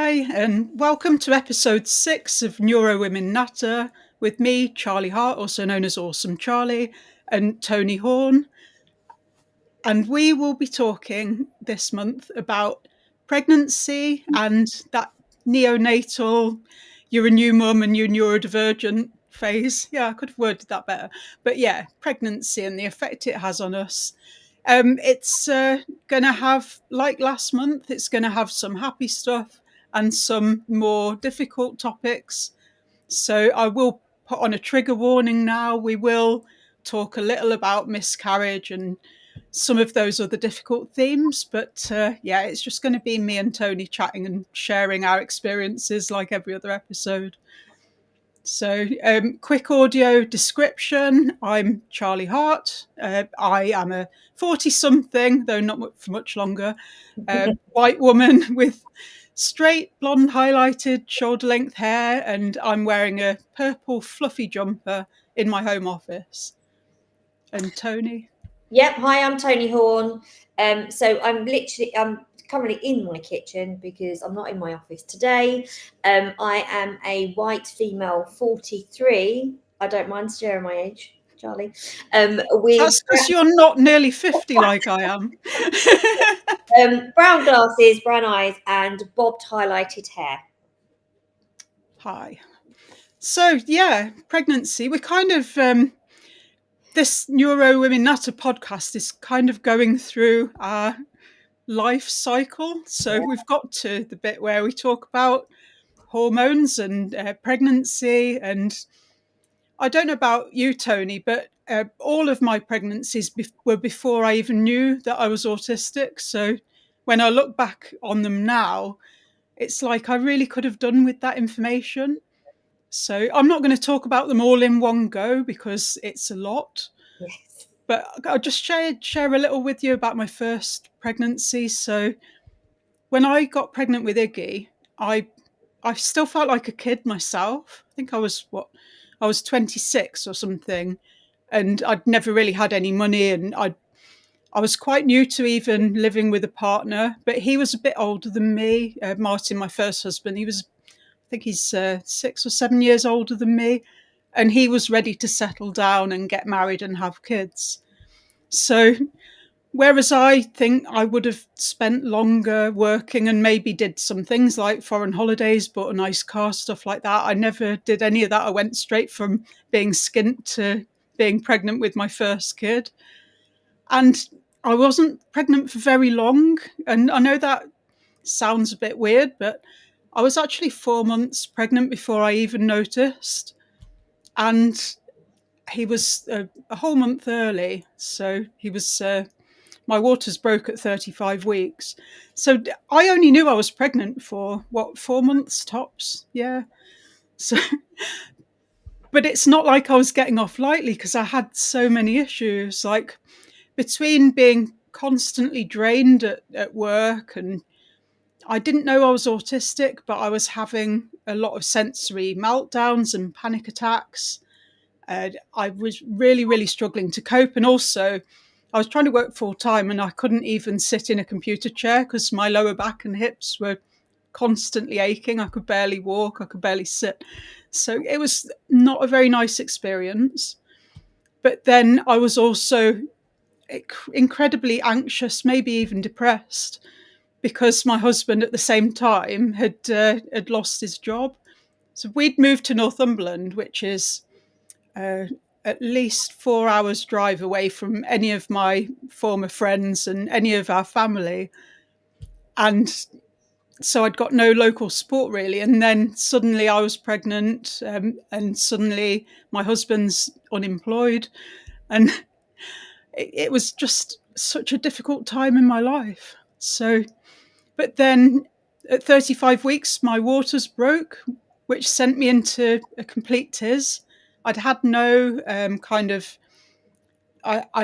Hi, and welcome to episode 6 of NeuroWomen Natter with me, Charlie Hart, also known as Awesome Charlie, and Tony Horn. And we will be talking this month about pregnancy and that neonatal, you're a new mum and you're neurodivergent phase. Yeah, I could have worded that better. But yeah, pregnancy and the effect it has on us. It's going to have, like last month, it's going to have some happy stuff and some more difficult topics. So I will put on a trigger warning now. We will talk a little about miscarriage and some of those other difficult themes. But yeah, it's just going to be me and Tony chatting and sharing our experiences like every other episode. So, quick audio description. I'm Charlie Hart. I am a 40-something, though not for much longer, white woman with straight, blonde, highlighted, shoulder-length hair, and I'm wearing a purple fluffy jumper in my home office. And Tony? Yep. Hi, I'm Tony Horn. So I'm currently in my kitchen because I'm not in my office today. I am a white female, 43. I don't mind sharing my age, Charlie. That's because you're not nearly 50 like I am. Brown glasses, brown eyes, and bobbed highlighted hair. Hi. So yeah, pregnancy. We're kind of this NeuroWomen Natter podcast is kind of going through our life cycle. So we've got to the bit where we talk about hormones and pregnancy. And I don't know about you, Tony, but all of my pregnancies were before I even knew that I was autistic. So when I look back on them now, it's like I really could have done with that information. So I'm not going to talk about them all in one go because it's a lot. Yes. But I'll just share a little with you about my first pregnancy. So when I got pregnant with Iggy, I still felt like a kid myself. I think I was 26 or something, and I'd never really had any money, and I was quite new to even living with a partner, but he was a bit older than me. Martin, my first husband, I think he's 6 or 7 years older than me, and he was ready to settle down and get married and have kids. So whereas I think I would have spent longer working and maybe did some things like foreign holidays, bought a nice car, stuff like that. I never did any of that. I went straight from being skint to being pregnant with my first kid. And I wasn't pregnant for very long. And I know that sounds a bit weird, but I was actually 4 months pregnant before I even noticed. And he was a whole month early. So he was... my waters broke at 35 weeks. So I only knew I was pregnant for, 4 months tops? Yeah. So, but it's not like I was getting off lightly because I had so many issues, like between being constantly drained at work, and I didn't know I was autistic, but I was having a lot of sensory meltdowns and panic attacks. I was really, really struggling to cope. And also, I was trying to work full time and I couldn't even sit in a computer chair because my lower back and hips were constantly aching. I could barely walk. I could barely sit. So it was not a very nice experience. But then I was also incredibly anxious, maybe even depressed, because my husband at the same time had lost his job. So we'd moved to Northumberland, which is at least 4 hours drive away from any of my former friends and any of our family. And so I'd got no local support really. And then suddenly I was pregnant, and suddenly my husband's unemployed. And it was just such a difficult time in my life. So, but then at 35 weeks, my waters broke, which sent me into a complete tiz. I'd had no I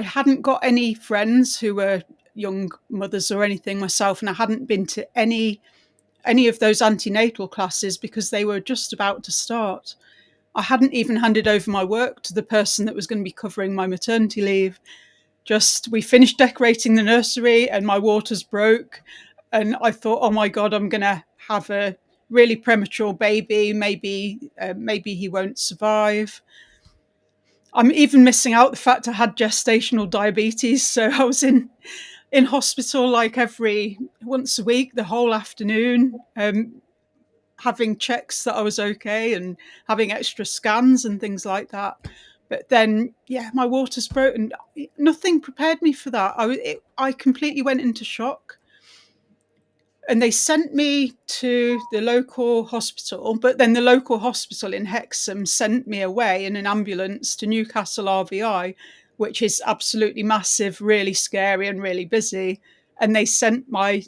hadn't got any friends who were young mothers or anything myself, and I hadn't been to any of those antenatal classes because they were just about to start. I hadn't even handed over my work to the person that was going to be covering my maternity leave. We finished decorating the nursery and my waters broke, and I thought, oh my God, I'm going to have a really premature baby, maybe he won't survive. I'm even missing out the fact I had gestational diabetes, so I was in hospital like every once a week, the whole afternoon, having checks that I was okay and having extra scans and things like that. But then, yeah, my waters broke, and nothing prepared me for that. I completely went into shock. And they sent me to the local hospital, but then the local hospital in Hexham sent me away in an ambulance to Newcastle RVI, which is absolutely massive, really scary and really busy. And they sent my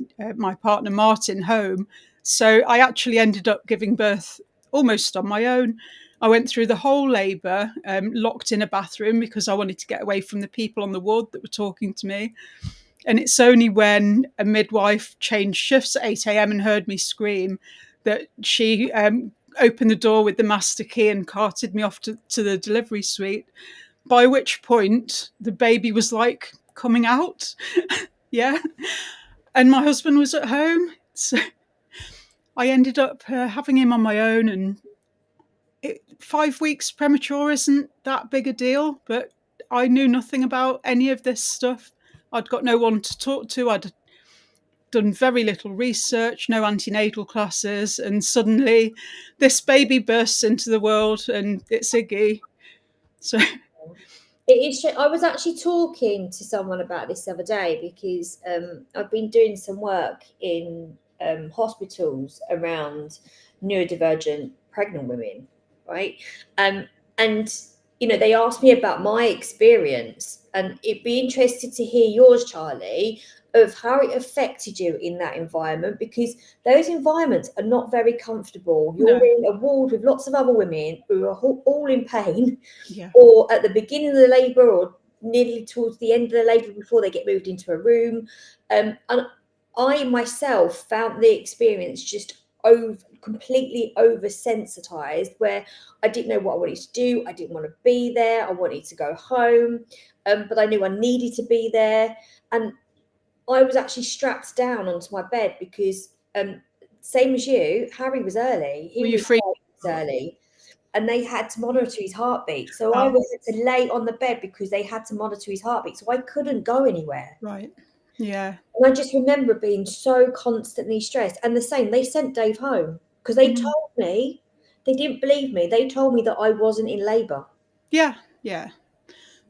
partner Martin home. So I actually ended up giving birth almost on my own. I went through the whole labour, locked in a bathroom because I wanted to get away from the people on the ward that were talking to me. And it's only when a midwife changed shifts at 8 a.m. and heard me scream that she opened the door with the master key and carted me off to the delivery suite, by which point the baby was like coming out. Yeah. And my husband was at home. So I ended up having him on my own. And 5 weeks premature isn't that big a deal, but I knew nothing about any of this stuff. I'd got no one to talk to. I'd done very little research, no antenatal classes, and suddenly this baby bursts into the world, and it's Iggy. So It is. I was actually talking to someone about this the other day because I've been doing some work in hospitals around neurodivergent pregnant women, right? And they asked me about my experience, and it'd be interested to hear yours, Charlie, of how it affected you in that environment, because those environments are not very comfortable. You're no, in a ward with lots of other women who are all in pain, yeah, or at the beginning of the labour, or nearly towards the end of the labour before they get moved into a room. And I myself found the experience just completely oversensitized, where I didn't know what I wanted to do. I didn't want to be there. I wanted to go home, but I knew I needed to be there. And I was actually strapped down onto my bed because, same as you, Harry was early. were He you was free? early, and they had to monitor his heartbeat. So I was had to lay on the bed because they had to monitor his heartbeat. So I couldn't go anywhere. Right, yeah. And I just remember being so constantly stressed. And the same, they sent Dave home because they told me, they didn't believe me. They told me that I wasn't in labour. Yeah, yeah.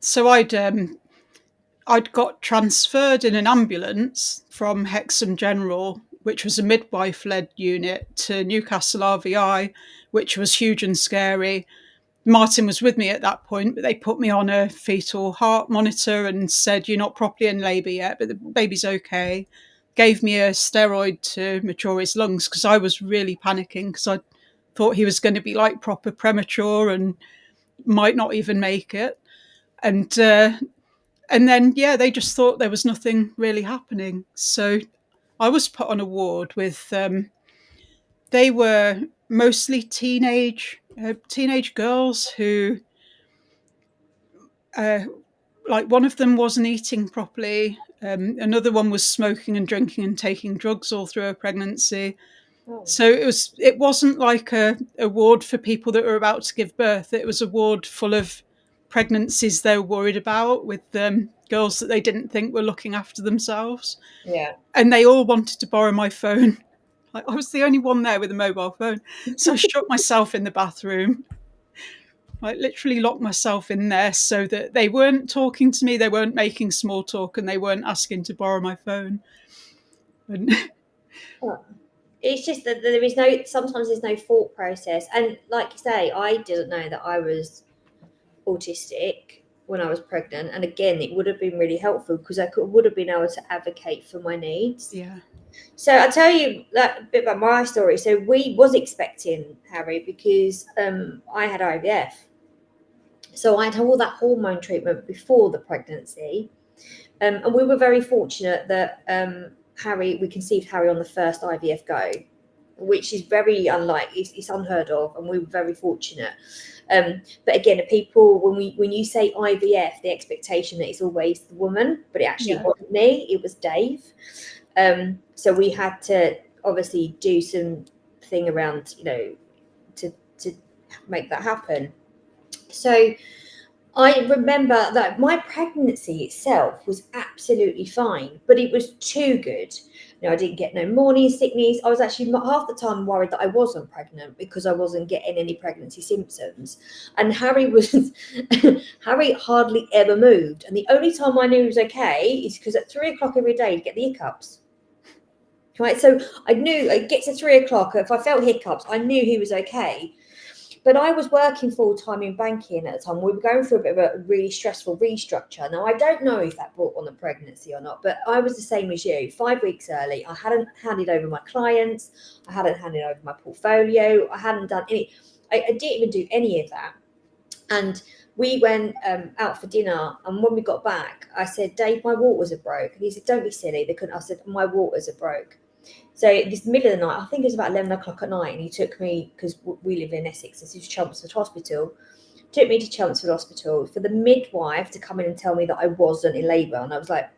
So I'd got transferred in an ambulance from Hexham General, which was a midwife-led unit, to Newcastle RVI, which was huge and scary. Martin was with me at that point, but they put me on a fetal heart monitor and said, "You're not properly in labour yet, but the baby's okay." Gave me a steroid to mature his lungs because I was really panicking because I thought he was going to be like proper premature and might not even make it. And then, yeah, they just thought there was nothing really happening. So I was put on a ward with, they were mostly teenage girls who, like one of them wasn't eating properly. Another one was smoking and drinking and taking drugs all through her pregnancy. Oh, So it wasn't like a ward for people that were about to give birth. It was a ward full of pregnancies they were worried about, with girls that they didn't think were looking after themselves. yeah. And they all wanted to borrow my phone. Like, I was the only one there with a mobile phone. So I shut myself in the bathroom. I literally locked myself in there so that they weren't talking to me, they weren't making small talk, and they weren't asking to borrow my phone. And It's just that sometimes there's no thought process. And like you say, I didn't know that I was autistic when I was pregnant. And again, it would have been really helpful because would have been able to advocate for my needs. yeah, So I'll tell you a bit about my story. So we was expecting Harry because I had IVF. So I had all that hormone treatment before the pregnancy. And we were very fortunate that we conceived Harry on the first IVF go, which is very it's unheard of, and we were very fortunate. But again, people, when you say IVF, the expectation that it's always the woman, but it actually yeah, wasn't me, it was Dave. So we had to obviously do some thing around, to make that happen. So I remember that my pregnancy itself was absolutely fine, but it was too good. I didn't get no morning sickness. I was actually half the time worried that I wasn't pregnant because I wasn't getting any pregnancy symptoms. And Harry was Harry hardly ever moved. And the only time I knew he was okay is because at 3 o'clock every day he'd get the hiccups. Right, so I knew I'd get to 3 o'clock. If I felt hiccups, I knew he was okay. But I was working full time in banking at the time. We were going through a bit of a really stressful restructure. Now, I don't know if that brought on the pregnancy or not, but I was the same as you. 5 weeks early, I hadn't handed over my clients. I hadn't handed over my portfolio. I hadn't done any. I didn't even do any of that. And we went out for dinner. And when we got back, I said, Dave, my waters are broke. And he said, don't be silly. They couldn't. I said, my waters are broke. So this middle of the night, I think it was about 11 o'clock at night, and he took me, because we live in Essex, this is Chelmsford Hospital, took me to Chelmsford Hospital for the midwife to come in and tell me that I wasn't in labour. And I was like,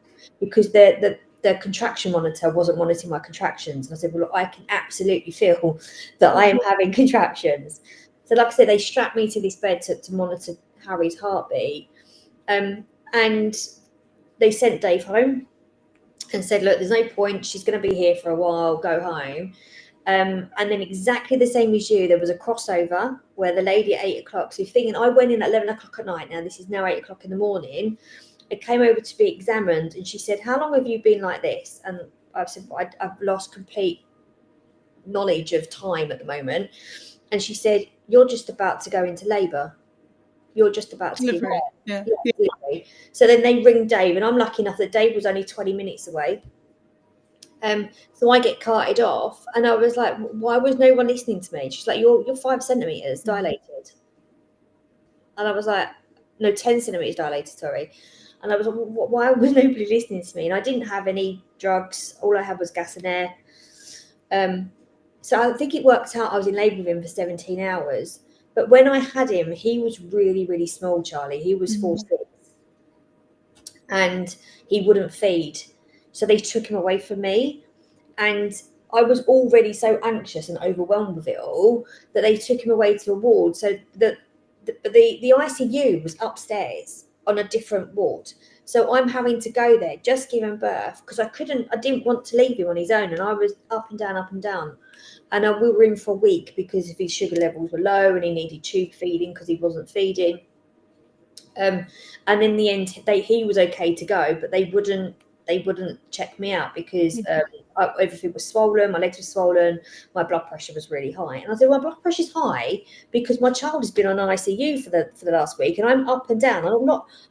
because the contraction monitor wasn't monitoring my contractions. And I said, well, look, I can absolutely feel that I am having contractions. So like I said, they strapped me to this bed to monitor Harry's heartbeat. And they sent Dave home and said, look, there's no point. She's going to be here for a while. Go home. And then exactly the same as you, there was a crossover where the lady at 8 o'clock, so you're thinking, I went in at 11 o'clock at night. Now, this is now 8 o'clock in the morning. I came over to be examined, and she said, how long have you been like this? And I said, well, I've lost complete knowledge of time at the moment. And she said, you're just about to go into labour. You're just about to give birth. Yeah. So then they ring Dave, and I'm lucky enough that Dave was only 20 minutes away. So I get carted off, and I was like, why was no one listening to me? She's like, you're 5 centimeters dilated. And I was like, no, 10 centimeters dilated, sorry. And I was like, why was nobody listening to me? And I didn't have any drugs. All I had was gas and air. So I think it worked out I was in labour with him for 17 hours. But when I had him, he was really, really small, Charlie. He was 4'6", and he wouldn't feed. So they took him away from me. And I was already so anxious and overwhelmed with it all that they took him away to a ward. So the ICU was upstairs on a different ward. So I'm having to go there, just giving birth, because I didn't want to leave him on his own. And I was up and down, up and down. And we were in for a week because if his sugar levels were low and he needed tube feeding because he wasn't feeding. And in the end, he was okay to go, but they wouldn't check me out because everything was swollen, my legs were swollen, my blood pressure was really high. And I said, well, my blood pressure's high because my child has been on ICU for the last week, and I'm up and down.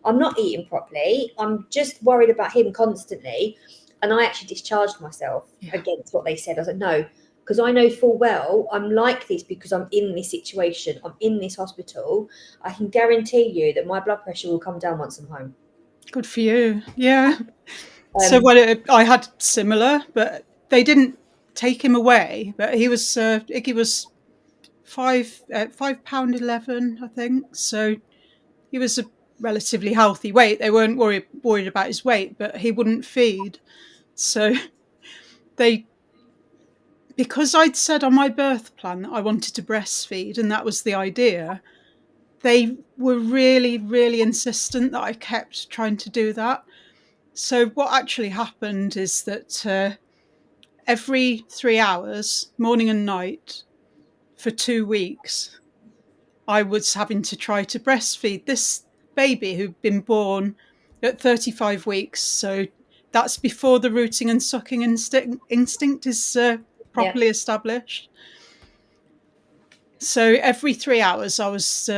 I'm not eating properly. I'm just worried about him constantly. And I actually discharged myself against what they said. I was like, no, because I know full well I'm like this because I'm in this situation. I'm in this hospital. I can guarantee you that my blood pressure will come down once I'm home. Good for you. Yeah. So I had similar, but they didn't take him away. But he was Iggy was 5 pound 11, I think. So he was a relatively healthy weight. They weren't worried about his weight, but he wouldn't feed. So because I'd said on my birth plan that I wanted to breastfeed, and that was the idea, they were really, really insistent that I kept trying to do that. So what actually happened is that every 3 hours, morning and night, for 2 weeks, I was having to try to breastfeed this baby who'd been born at 35 weeks. So that's before the rooting and sucking instinct is properly established. So every 3 hours I was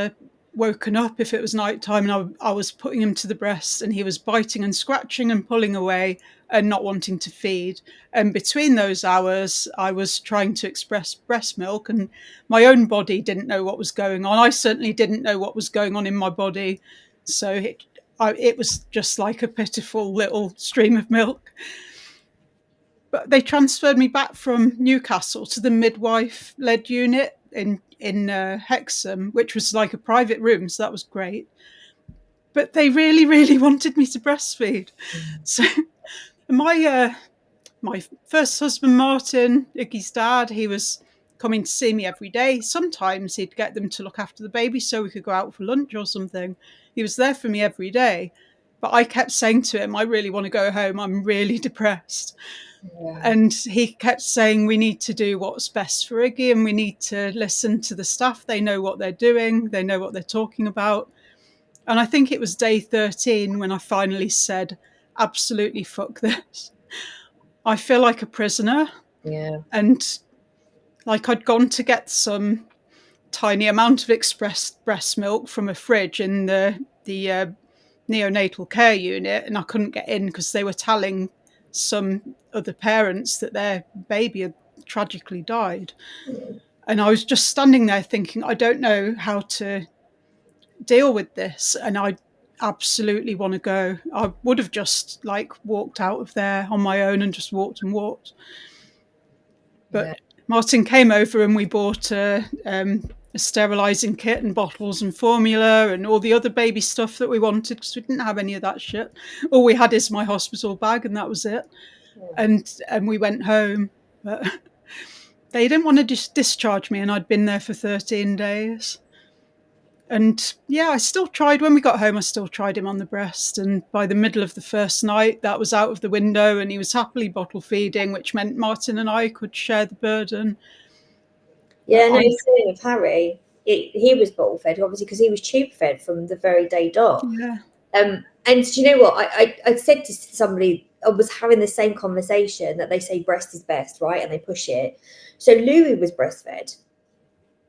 woken up if it was nighttime, and I was putting him to the breast, and he was biting and scratching and pulling away and not wanting to feed. And between those hours, I was trying to express breast milk, and my own body didn't know what was going on. I certainly didn't know what was going on in my body. So it was just like a pitiful little stream of milk. But they transferred me back from Newcastle to the midwife-led unit in Hexham, which was like a private room, so that was great. But they really, really wanted me to breastfeed. So my first husband, Martin, Iggy's dad, he was coming to see me every day. Sometimes he'd get them to look after the baby so we could go out for lunch or something. He was there for me every day. But I kept saying to him, I really want to go home. I'm really depressed. Yeah. And he kept saying, we need to do what's best for Iggy and we need to listen to the staff. They know what they're doing. They know what they're talking about. And I think it was day 13 when I finally said, absolutely fuck this. I feel like a prisoner. Yeah. And like I'd gone to get some tiny amount of express breast milk from a fridge in the neonatal care unit, and I couldn't get in because they were telling some other parents that their baby had tragically died. And I was just standing there thinking, I don't know how to deal with this, and I absolutely want to go. I would have just like walked out of there on my own and just walked and walked. But Yeah. Martin came over and we bought a sterilising kit and bottles and formula and all the other baby stuff that we wanted because we didn't have any of that shit. All we had is my hospital bag and that was it. And we went home. But they didn't want to discharge me and I'd been there for 13 days. And yeah, I still tried. When we got home, I still tried him on the breast. And by the middle of the first night, that was out of the window and he was happily bottle feeding, which meant Martin and I could share the burden. Yeah, no, same with Harry. He was bottle fed, obviously, because he was tube fed from the very day dot. Yeah. And do you know what? I said to somebody, I was having the same conversation that they say breast is best, right? And they push it. So Louis was breastfed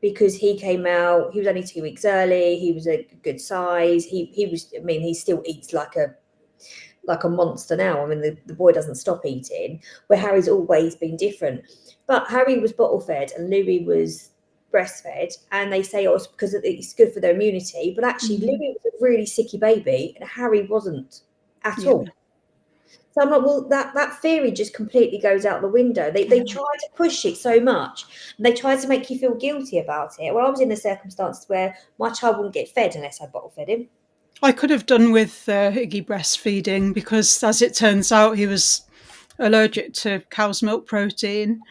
because he came out, he was only 2 weeks early, he was a good size. He was, I mean, he still eats like a monster now. I mean, the boy doesn't stop eating, where Harry's always been different. But Harry was bottle fed and Louis was breastfed, and they say it's because it's good for their immunity. But actually, Louis was a really sicky baby and Harry wasn't at all. So I'm like, well, that theory just completely goes out the window. They try to push it so much, and they try to make you feel guilty about it. Well, I was in the circumstances where my child wouldn't get fed unless I bottle fed him. I could have done with Iggy breastfeeding because, as it turns out, he was allergic to cow's milk protein,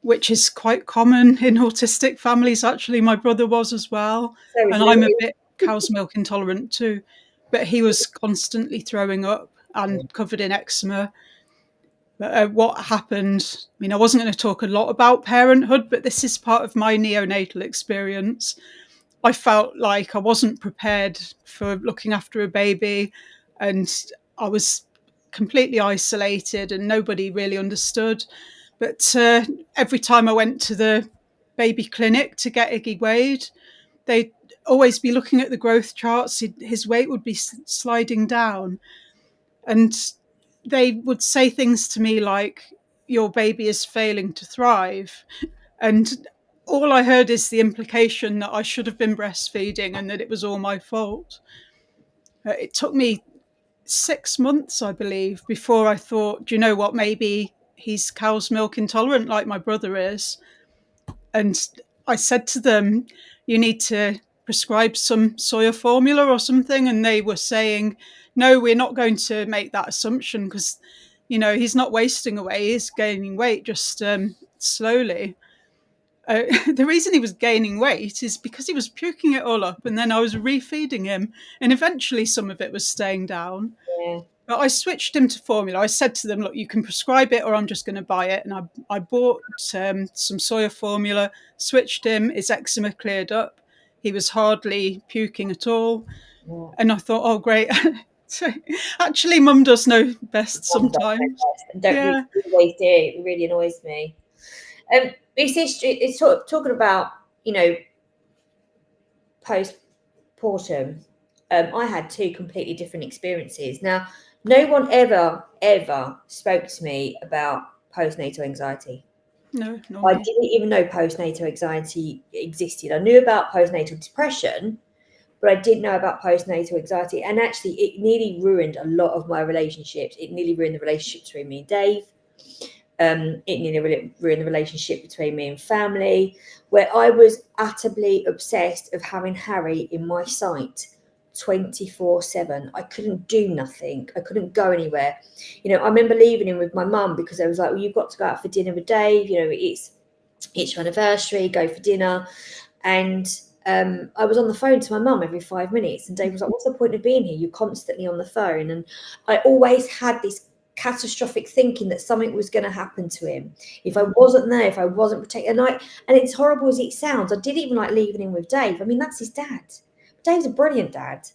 which is quite common in autistic families. Actually, my brother was as well. So And I'm a bit cow's milk intolerant too. But he was constantly throwing up and covered in eczema. But what happened, I mean, I wasn't going to talk a lot about parenthood, but this is part of my neonatal experience. I felt like I wasn't prepared for looking after a baby and I was completely isolated and nobody really understood. But every time I went to the baby clinic to get Iggy weighed, they'd always be looking at the growth charts. His weight would be sliding down. And they would say things to me like, your baby is failing to thrive. And all I heard is the implication that I should have been breastfeeding and that it was all my fault. It took me 6 months, I believe, before I thought, do you know what, maybe he's cow's milk intolerant like my brother is. And I said to them, you need to prescribe some soya formula or something. And they were saying, no, we're not going to make that assumption because, you know, he's not wasting away, he's gaining weight just slowly. The reason he was gaining weight is because he was puking it all up and then I was refeeding him and eventually some of it was staying down. Yeah. But I switched him to formula. I said to them, look, you can prescribe it or I'm just going to buy it. And I bought some soya formula, switched him, his eczema cleared up. He was hardly puking at all. Yeah. And I thought, oh, great. So, actually, mum does know best sometimes. Don't really always do. It really annoys me. It's talking about, you know, postpartum. I had two completely different experiences. Now, no one ever spoke to me about postnatal anxiety. No, I didn't even know postnatal anxiety existed. I knew about postnatal depression, but I didn't know about postnatal anxiety. And actually, it nearly ruined a lot of my relationships. It nearly ruined the relationship between me and Dave. It nearly ruined the relationship between me and family, where I was utterly obsessed of having Harry in my sight 24/7. I couldn't do nothing. I couldn't go anywhere. You know, I remember leaving him with my mum because I was like, well, you've got to go out for dinner with Dave. You know, each anniversary, go for dinner. And I was on the phone to my mum every 5 minutes, and Dave was like, "What's the point of being here? You're constantly on the phone." And I always had this catastrophic thinking that something was going to happen to him if I wasn't there, if I wasn't protected. And it's horrible as it sounds, I didn't even like leaving him with Dave. I mean, that's his dad. Dave's a brilliant dad.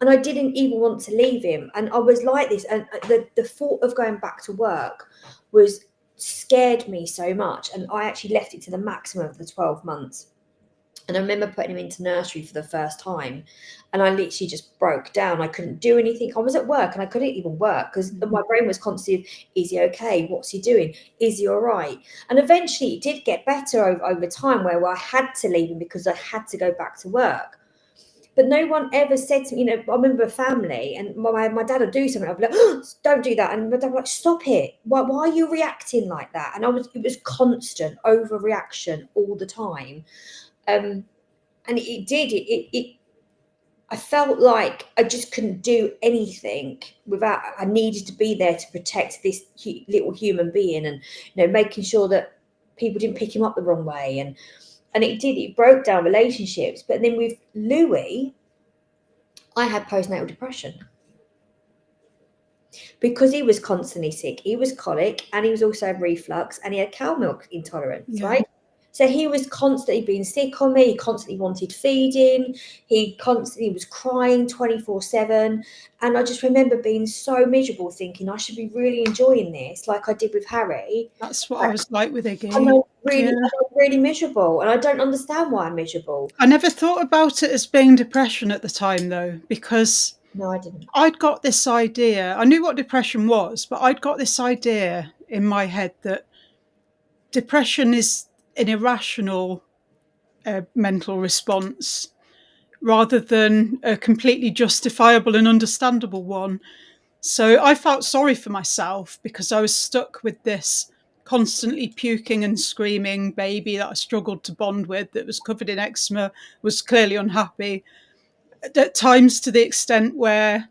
And I didn't even want to leave him. And I was like this. And the thought of going back to work was scared me so much. And I actually left it to the maximum of the 12 months. And I remember putting him into nursery for the first time, and I literally just broke down. I couldn't do anything. I was at work and I couldn't even work because my brain was constantly, is he okay? What's he doing? Is he all right? And eventually it did get better over time, where I had to leave him because I had to go back to work. But no one ever said to me, I remember a family, and my dad would do something. I'd be like, oh, don't do that. And my dad would be like, stop it. Why are you reacting like that? And it was constant overreaction all the time. And I felt like I just couldn't do anything without, I needed to be there to protect this little human being, and, making sure that people didn't pick him up the wrong way. And it broke down relationships. But then with Louis, I had postnatal depression because he was constantly sick. He was colic, and he was also reflux, and he had cow milk intolerance, right? So he was constantly being sick on me. He constantly wanted feeding. He constantly was crying 24/7. And I just remember being so miserable, thinking I should be really enjoying this like I did with Harry. That's what I was like with Iggy. I'm really miserable, and I don't understand why I'm miserable. I never thought about it as being depression at the time, though, because No, I didn't. I'd got this idea. I knew what depression was, but I'd got this idea in my head that depression is an irrational mental response rather than a completely justifiable and understandable one. So I felt sorry for myself because I was stuck with this constantly puking and screaming baby that I struggled to bond with, that was covered in eczema, was clearly unhappy, at times to the extent where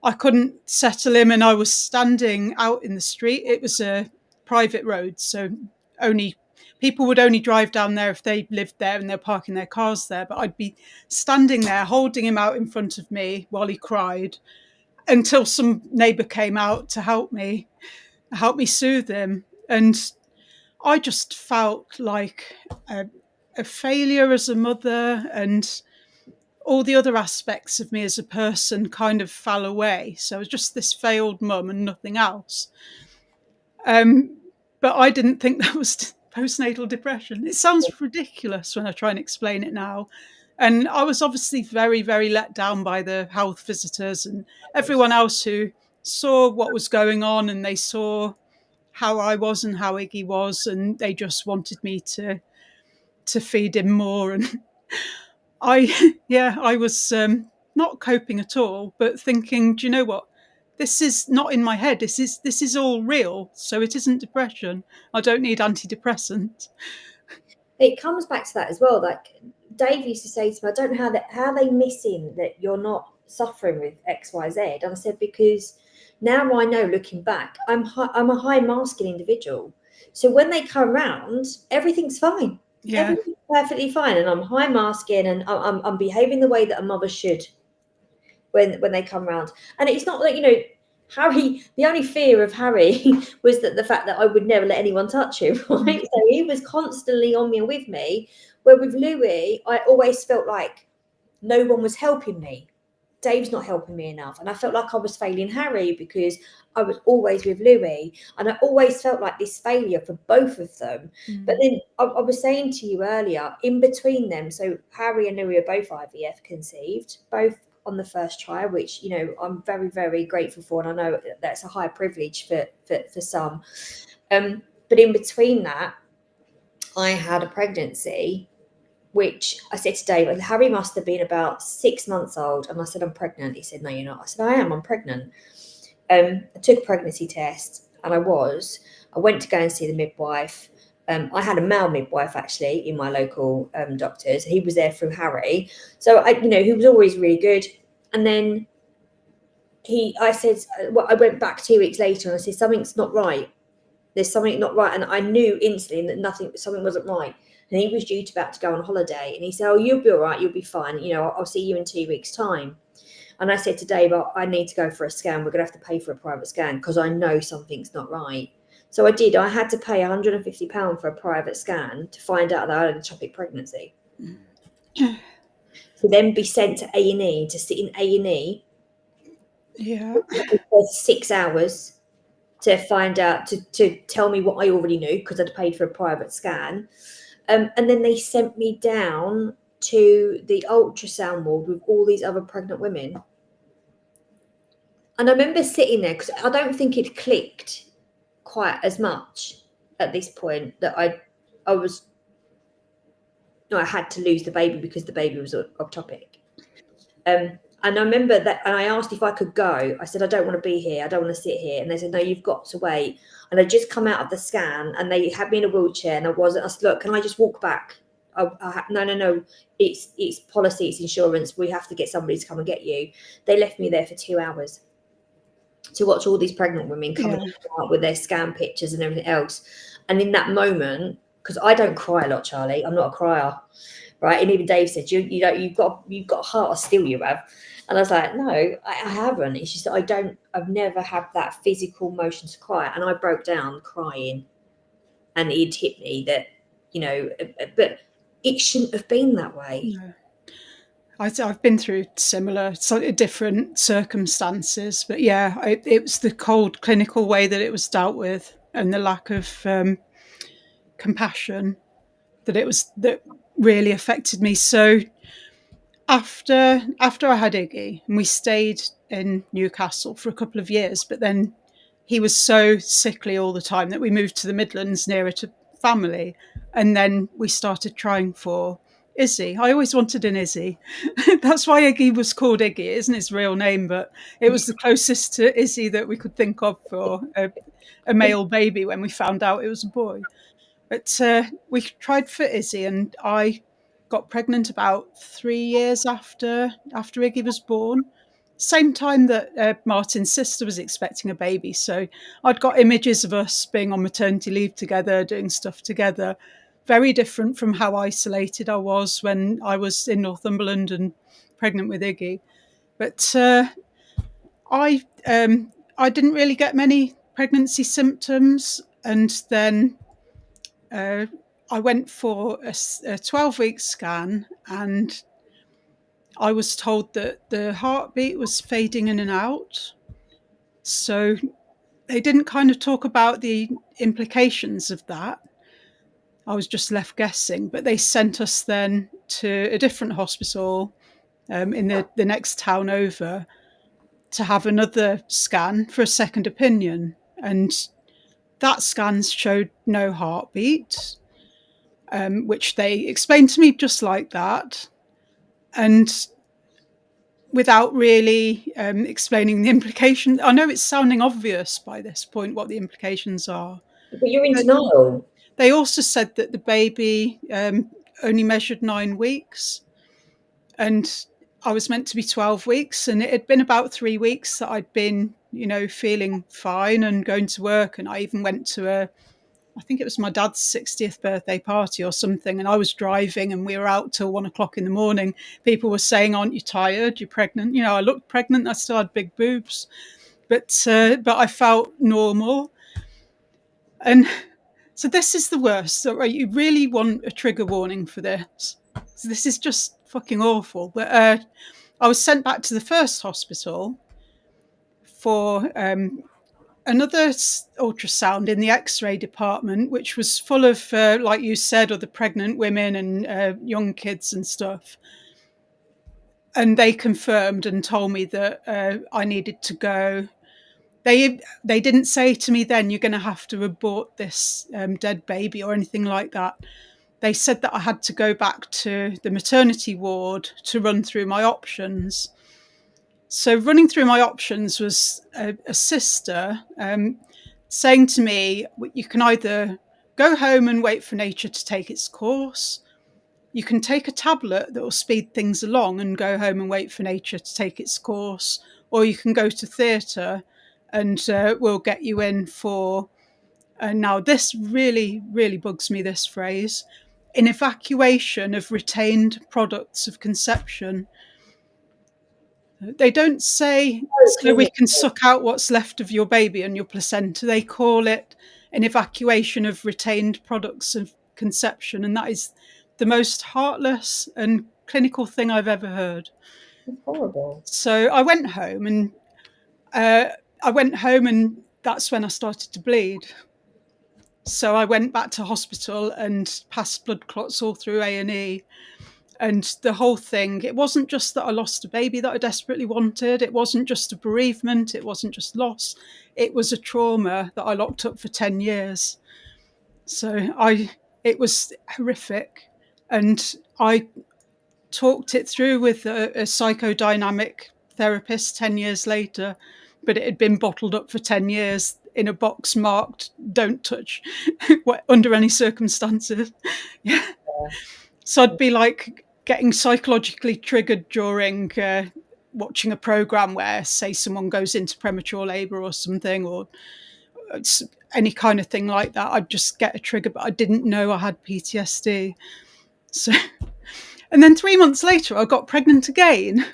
I couldn't settle him and I was standing out in the street. It was a private road, so people would only drive down there if they lived there and they're parking their cars there. But I'd be standing there holding him out in front of me while he cried until some neighbour came out to help me soothe him. And I just felt like a failure as a mother, and all the other aspects of me as a person kind of fell away. So I was just this failed mum and nothing else. But I didn't think that was postnatal depression. It sounds ridiculous when I try and explain it now. And I was obviously very, very let down by the health visitors and everyone else who saw what was going on, and they saw how I was and how Iggy was, and they just wanted me to feed him more. And I was not coping at all, but thinking, do you know what? This is not in my head. This is all real. So it isn't depression. I don't need antidepressants. It comes back to that as well. Like Dave used to say to me, I don't know how are they missing that you're not suffering with X, Y, Z. And I said, because now I know, looking back, I'm a high masking individual. So when they come round, everything's fine. Yeah. Everything's perfectly fine. And I'm high masking, and I'm behaving the way that a mother should when they come round. And it's not like, Harry, the only fear of Harry was that the fact that I would never let anyone touch him, right? So he was constantly on me and with me, where with Louis, I always felt like no one was helping me. Dave's not helping me enough. And I felt like I was failing Harry because I was always with Louis. And I always felt like this failure for both of them. But then I was saying to you earlier, in between them, so Harry and Louis are both IVF conceived, both on the first try, which, I'm very, very grateful for. And I know that's a high privilege for some. But in between that, I had a pregnancy, which I said to David, Harry must have been about 6 months old. And I said, I'm pregnant. He said, no, you're not. I said, I'm pregnant. I took a pregnancy test, and I went to go and see the midwife. I had a male midwife actually in my local doctors. He was there through Harry. So he was always really good. And then I went back 2 weeks later and I said, something's not right. there's something not right. And I knew instantly that something wasn't right. And he was about to go on holiday, and he said, "Oh, you'll be all right. You'll be fine. I'll see you in 2 weeks' time." And I said to Dave, "I need to go for a scan. We're going to have to pay for a private scan because I know something's not right." So I did. I had to pay £150 for a private scan to find out that I had an ectopic pregnancy. To then be sent to A&E, to sit in A&E Yeah. for 6 hours to find out, to tell me what I already knew because I'd paid for a private scan. And then they sent me down to the ultrasound ward with all these other pregnant women. And I remember sitting there because I don't think it clicked quite as much at this point that I had to lose the baby because the baby was ectopic. And I remember that, and I asked if I could go. I said, "I don't want to be here. I don't want to sit here." And they said, "No, you've got to wait." And I just come out of the scan, and they had me in a wheelchair, and I said, "Look, can I just walk back?" No. It's policy, it's insurance. We have to get somebody to come and get you. They left me there for 2 hours to watch all these pregnant women coming out with their scan pictures and everything else. And in that moment, because I don't cry a lot, Charlie, I'm not a crier, right? And even Dave said, you've got a heart of steel, you have. And I was like, no, I haven't. It's just that I've never had that physical motion to cry. And I broke down crying, and it hit me that, but it shouldn't have been that way. No. I've been through similar, slightly different circumstances, but yeah, it was the cold clinical way that it was dealt with and the lack of compassion that really affected me. So after I had Iggy, and we stayed in Newcastle for a couple of years, but then he was so sickly all the time that we moved to the Midlands nearer to family, and then we started trying for Izzy. I always wanted an Izzy. That's why Iggy was called Iggy. It isn't his real name, but it was the closest to Izzy that we could think of for a male baby when we found out it was a boy. But we tried for Izzy, and I got pregnant about 3 years after Iggy was born. Same time that Martin's sister was expecting a baby. So I'd got images of us being on maternity leave together, doing stuff together. Very different from how isolated I was when I was in Northumberland and pregnant with Iggy. But I didn't really get many pregnancy symptoms, and then I went for a 12-week scan, and I was told that the heartbeat was fading in and out. So they didn't kind of talk about the implications of that. I was just left guessing, but they sent us then to a different hospital in the next town over to have another scan for a second opinion. And that scan showed no heartbeat, which they explained to me just like that. And without really explaining the implication. I know it's sounding obvious by this point what the implications are. But you're in But denial. they also said that the baby only measured 9 weeks, and I was meant to be 12 weeks, and it had been about 3 weeks that I'd been, feeling fine and going to work. And I even went to I think it was my dad's 60th birthday party or something, and I was driving and we were out till 1 o'clock in the morning. People were saying, "Aren't you tired? You're pregnant." I looked pregnant. I still had big boobs, but I felt normal. And so this is the worst. Right? You really want a trigger warning for this. So this is just fucking awful. But I was sent back to the first hospital for another ultrasound in the X-ray department, which was full of, like you said, other pregnant women and young kids and stuff. And they confirmed and told me that I needed to go. They didn't say to me then, "You're going to have to abort this dead baby," or anything like that. They said that I had to go back to the maternity ward to run through my options. So running through my options was a sister saying to me, "You can either go home and wait for nature to take its course. You can take a tablet that will speed things along and go home and wait for nature to take its course, or you can go to theatre and we'll get you in for And now this really, really bugs me, this phrase, an evacuation of retained products of conception. They don't say, So so we can clinical. suck out what's left of your baby and your placenta. They call it an evacuation of retained products of conception. And that is the most heartless and clinical thing I've ever heard. It's horrible. So uh, I went home and that's when I started to bleed. So I went back to hospital and passed blood clots all through A&E. And the whole thing, it wasn't just that I lost a baby that I desperately wanted. It wasn't just a bereavement. It wasn't just loss. It was a trauma that I locked up for 10 years. So it was horrific. And I talked it through with a psychodynamic therapist 10 years later, but it had been bottled up for 10 years in a box marked "don't touch" under any circumstances. Yeah. So I'd be like getting psychologically triggered during watching a program where, say, someone goes into premature labor or something, or it's any kind of thing like that. I'd just get a trigger, but I didn't know I had PTSD. So, and then 3 months later, I got pregnant again.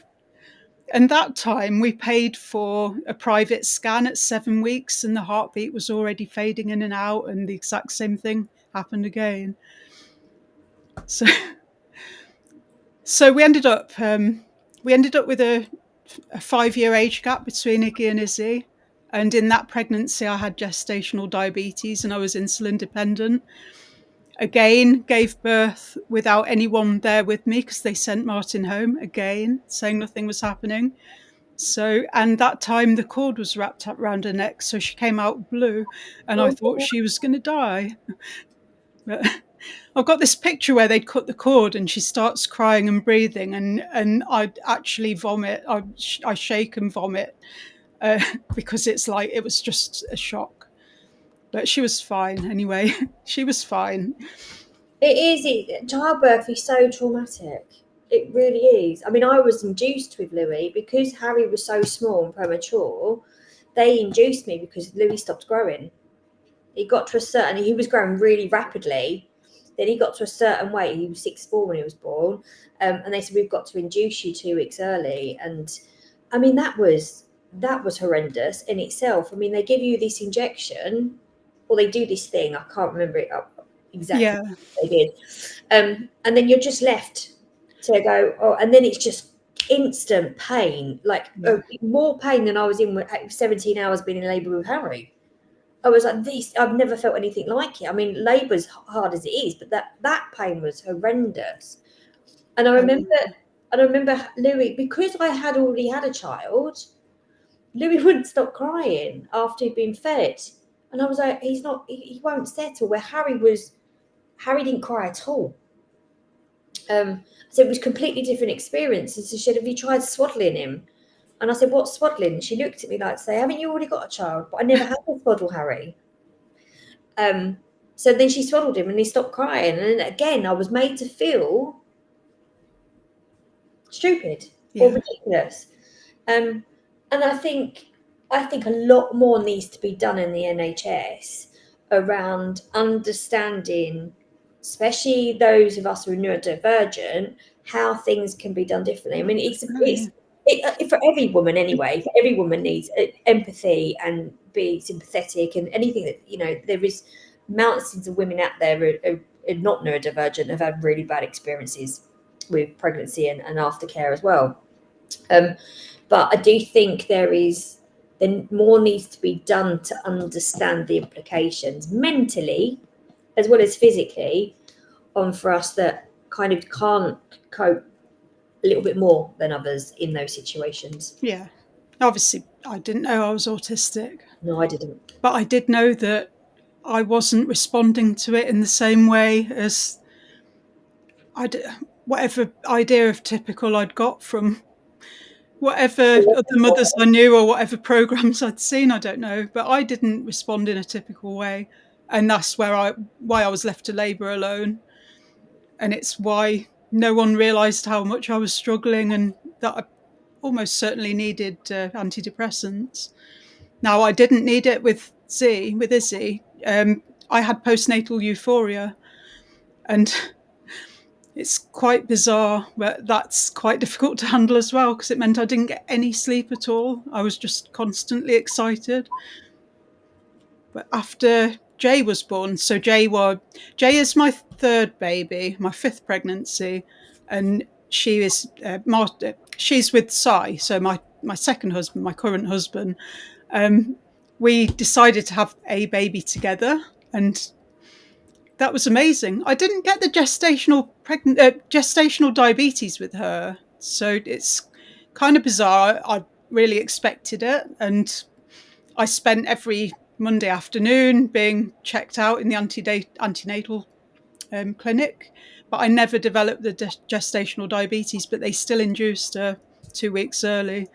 And that time we paid for a private scan at 7 weeks, and the heartbeat was already fading in and out, and the exact same thing happened again. So we ended up with a 5-year age gap between Iggy and Izzy. And in that pregnancy, I had gestational diabetes and I was insulin dependent. Again, gave birth without anyone there with me because they sent Martin home again, saying nothing was happening. So, and that time the cord was wrapped up around her neck, so she came out blue, and I thought she was going to die. But I've got this picture where they'd cut the cord and she starts crying and breathing, and I'd actually vomit. I shake and vomit because it's like it was just a shock. But she was fine anyway. She was fine. Childbirth is so traumatic. It really is. I mean, I was induced with Louis because Harry was so small and premature. They induced me because Louis stopped growing. He got to a certain, he was growing really rapidly. Then he got to a certain weight. He was 6'4" when he was born. And they said, we've got to induce you 2 weeks early. And I mean, that was horrendous in itself. I mean, they give you this injection, or they do this thing. I can't remember it exactly Yeah. what they did. And then you're just left to go, oh, and then it's just instant pain, like more pain than I was in with 17 hours being in labour with Harry. I was like, this, I've never felt anything like it. I mean, labour's hard as it is, but that pain was horrendous. And I remember Louis, because I had already had a child, Louis wouldn't stop crying after he'd been fed. And I was like, he won't settle. Where Harry didn't cry at all. So it was completely different experience. And so she said, have you tried swaddling him? And I said, what's swaddling? And she looked at me like to say, haven't you already got a child? But I never had to swaddle Harry. So then she swaddled him and he stopped crying. And then again, I was made to feel stupid or ridiculous. And I think a lot more needs to be done in the NHS around understanding, especially those of us who are neurodivergent, how things can be done differently. I mean, it's for every woman anyway. For every woman needs empathy and be sympathetic, and anything that there is mountains of women out there who are not neurodivergent, have had really bad experiences with pregnancy and aftercare as well. But I do think then more needs to be done to understand the implications mentally as well as physically for us that kind of can't cope a little bit more than others in those situations. Yeah. Obviously, I didn't know I was autistic. No, I didn't. But I did know that I wasn't responding to it in the same way as whatever idea of typical I'd got from whatever other mothers I knew or whatever programs I'd seen, I don't know. But I didn't respond in a typical way. And that's why I was left to labour alone. And it's why no one realised how much I was struggling and that I almost certainly needed antidepressants. Now, I didn't need it with Izzy. I had postnatal euphoria, and it's quite bizarre, but that's quite difficult to handle as well, because it meant I didn't get any sleep at all. I was just constantly excited. But after Jay was born, so Jay is my third baby, my fifth pregnancy, and she's with Sai, so my second husband, my current husband. We decided to have a baby together, and that was amazing. I didn't get the gestational diabetes with her, so it's kind of bizarre. I really expected it, and I spent every Monday afternoon being checked out in the antenatal clinic, but I never developed the gestational diabetes. But they still induced her 2 weeks early,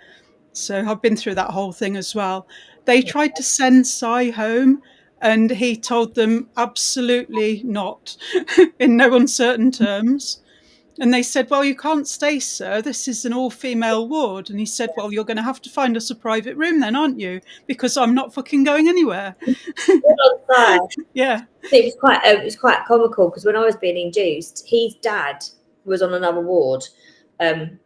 so I've been through that whole thing as well. They tried to send Sai home, and he told them absolutely not, in no uncertain terms. And they said, "Well, you can't stay, sir. This is an all-female ward." And he said, "Well, you're going to have to find us a private room then, aren't you? Because I'm not fucking going anywhere." Yeah. It was quite comical, because when I was being induced, his dad was on another ward, and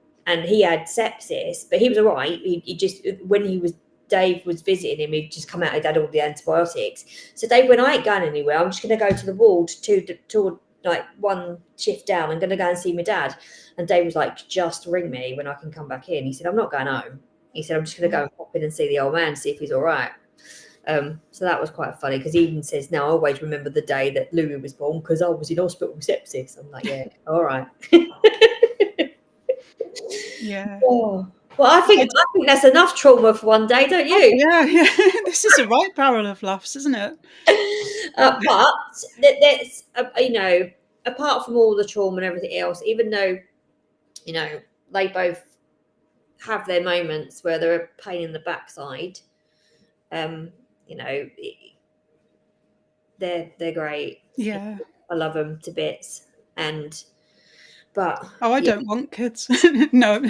he had sepsis, but he was all right. He just, when Dave was visiting him, he'd just come out, he'd had all the antibiotics. So Dave, when I ain't going anywhere, I'm just going to go to the ward to like one shift down. I'm going to go and see my dad. And Dave was like, "Just ring me when I can come back in." He said, "I'm not going home." He said, "I'm just going to go and pop in and see the old man, see if he's all right." So that was quite funny, because he even says, "Now I always remember the day that Louis was born, because I was in hospital with sepsis." I'm like, "Yeah, all right." Yeah. Oh. Well, I think that's enough trauma for one day, don't you? Yeah. This is a right barrel of laughs, isn't it? But that's apart from all the trauma and everything else, even though they both have their moments where they're a pain in the backside, they're great. Yeah. I love them to bits, but I don't want kids. No.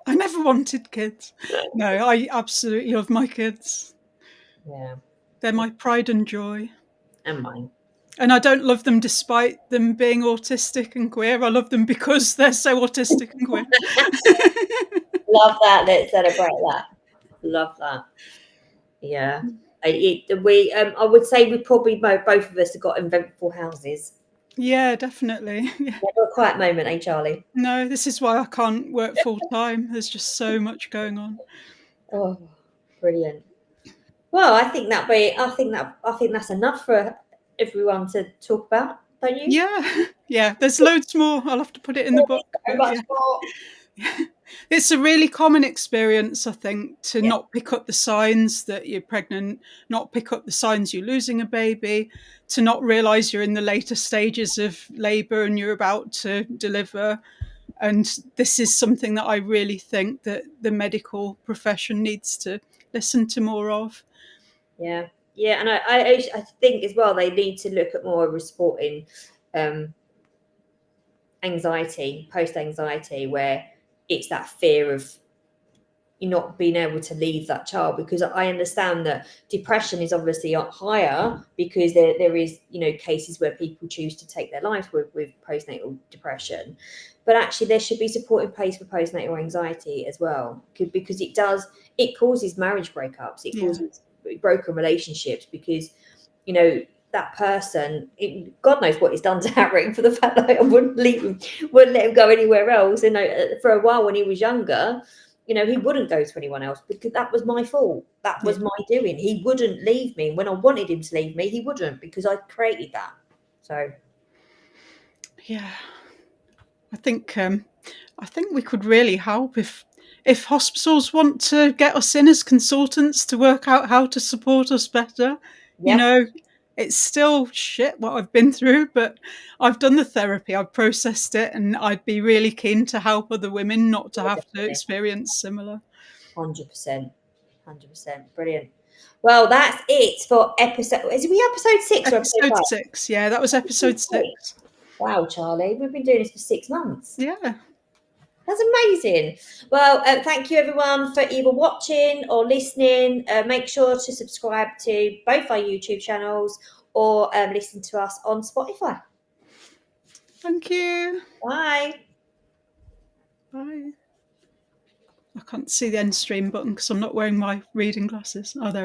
I never wanted kids. No, I absolutely love my kids. Yeah, They're my pride and joy. and mine. And I don't love them despite them being autistic and queer. I love them because they're so autistic and queer. Love that. Let's celebrate that. Love that. Yeah. I would say we probably both of us have got eventful houses. Yeah, definitely. Yeah. Never a quiet moment, eh, Charlie? No, this is why I can't work full time. There's just so much going on. Oh, brilliant. Well, I think that's enough for everyone to talk about, don't you? Yeah. There's loads more. I'll have to put it in the book. So much more. It's a really common experience, I think, to not pick up the signs that you're pregnant, not pick up the signs you're losing a baby, to not realise you're in the later stages of labour and you're about to deliver. And this is something that I really think that the medical profession needs to listen to more of. Yeah, and I think as well they need to look at more of reporting anxiety, post-anxiety, where it's that fear of you not being able to leave that child, because I understand that depression is obviously higher because there is cases where people choose to take their lives with postnatal depression, but actually there should be support in place for postnatal anxiety as well, because it causes marriage breakups, it causes broken relationships, because that person, God knows what he's done to Harry for the fact that I wouldn't let him go anywhere else. For a while when he was younger, he wouldn't go to anyone else, because that was my fault. That was my doing. He wouldn't leave me. When I wanted him to leave me, he wouldn't, because I created that. So, yeah, I think we could really help if hospitals want to get us in as consultants to work out how to support us better. It's still shit what I've been through, but I've done the therapy, I've processed it, and I'd be really keen to help other women not to have to experience similar. 100%. Brilliant. Well, that's it for episode. Is we episode 6 or episode 6? Yeah, that was episode 6. Wow, Charlie, we've been doing this for 6 months. Yeah. That's amazing. Well, thank you everyone for either watching or listening. Make sure to subscribe to both our YouTube channels or listen to us on Spotify. Thank you. Bye. Bye. I can't see the end stream button because I'm not wearing my reading glasses. Oh, there.